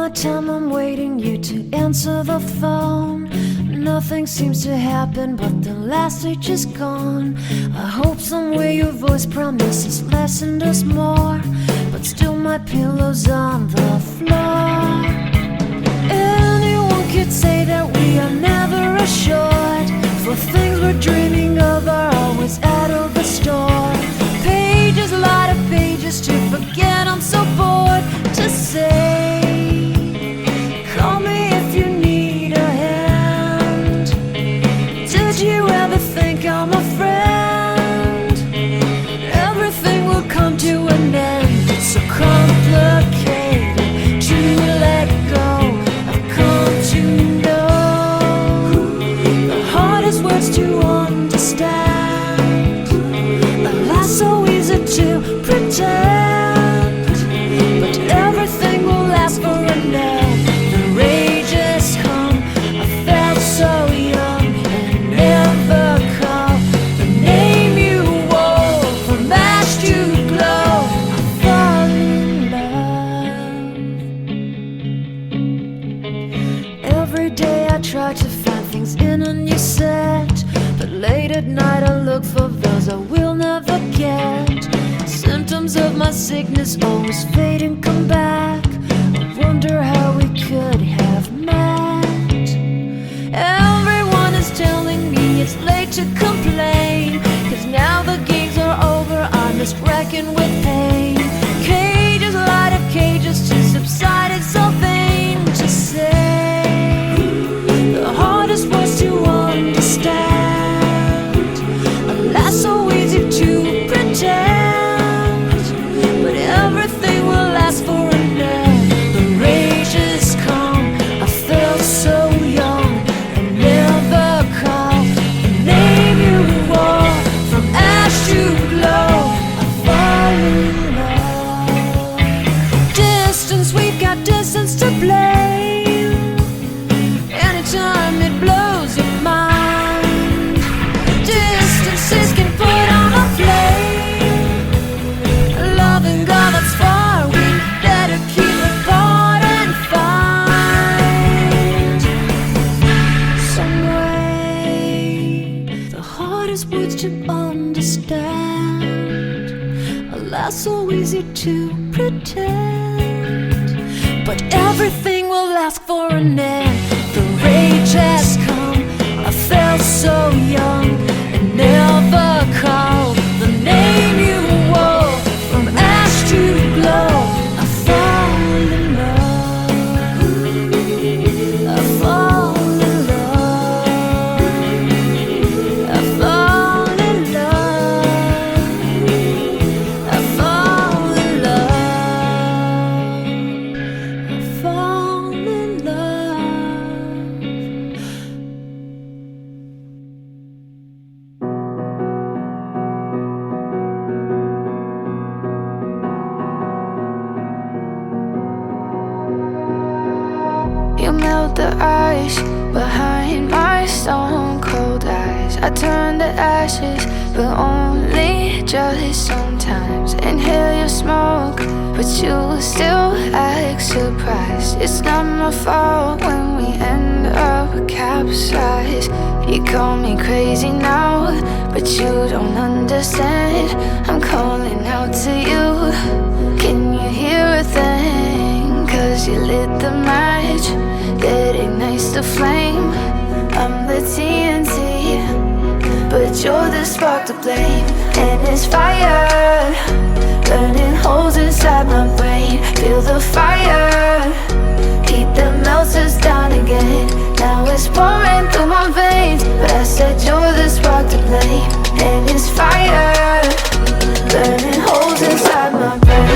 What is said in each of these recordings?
the time I'm waiting you to answer the phone, nothing seems to happen, but the last stage is gone. I hope somewhere your voice promises less and us more, but still my pillow's on the floor. Anyone could say that we are never assured, for things we're dreaming of are always out of the store. Pages, a lot of pages to forget, I'm so bored to say. Call me if you need a hand. Did you ever think I'm a friend? Everything will come to an end. It's so complicated to let go. I've come to know the hardest words to understand. Alas, so easy to pretend, but everything will last for a night. The rage has come. I felt so young and never called the name you wore. From ash to glow, I fall in love. Every day I try to find things in a new set, but late at night I look for those I will never get. Symptoms of my sickness always fade and come back. I wonder how we could have met. Everyone is telling me it's late to complain, 'cause now the games are over, I'm just wrecking with pain. Cages, a lot of cages to subside, it's so vain to say. The hardest words to understand. Alas, so easy to pretend, but everything will last for a night. The rage has come. I felt so young and never called the name you wore. From ash to glow, I fall in love. Distance, we've got distance to blame. Anytime it blows your mind, distances can put on a flame. Loving God that's far, we better keep apart and find some way. The hardest words to understand. Alas, so easy to pretend, but everything will last for an end. The rage has come. I felt so young and never called the name you wore. From ash to glow, I fall in love. I fall in love. I fall in love. I fall in love. I fall in love. You melt the ice behind my stone cold eyes. I turn to ashes, but only just sometimes. Inhale your smoke, but you still act surprised. It's not my fault when we end up capsized. You call me crazy now, but you don't understand. I'm calling out to you. Can you hear a thing? 'Cause you lit the match that ignites the flame. I'm the TNT, but you're the spark to blame. And it's fire, burning holes inside my brain. Feel the fire, heat that melts us down again. Now it's pouring through my veins, but I said you're the spark to blame. And it's fire, burning holes inside my brain.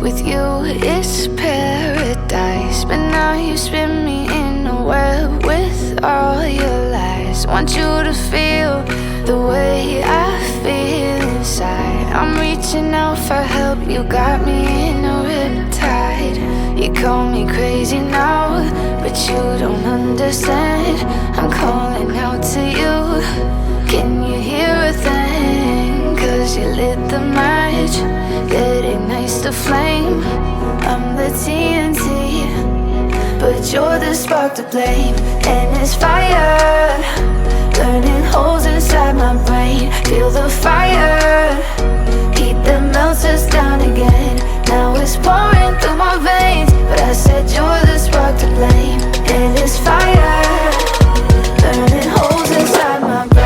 With you it's paradise, but now you spin me in a web with all your lies. Want you to feel the way I feel inside. I'm reaching out for help, you got me in a riptide. You call me crazy now, but you don't understand. I'm calling out to you, can you hear a thing? Cause you lit the match that ignites the flame. I'm the TNT, but you're the spark to blame. And it's fire, burning holes inside my brain. Feel the fire, heat that melts us down again. Now it's pouring through my veins, but I said you're the spark to blame. And it's fire, burning holes inside my brain.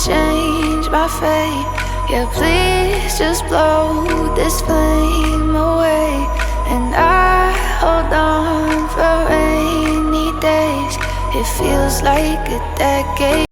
Change my fate, yeah, please just blow this flame away. And I hold on for rainy days, it feels like a decade.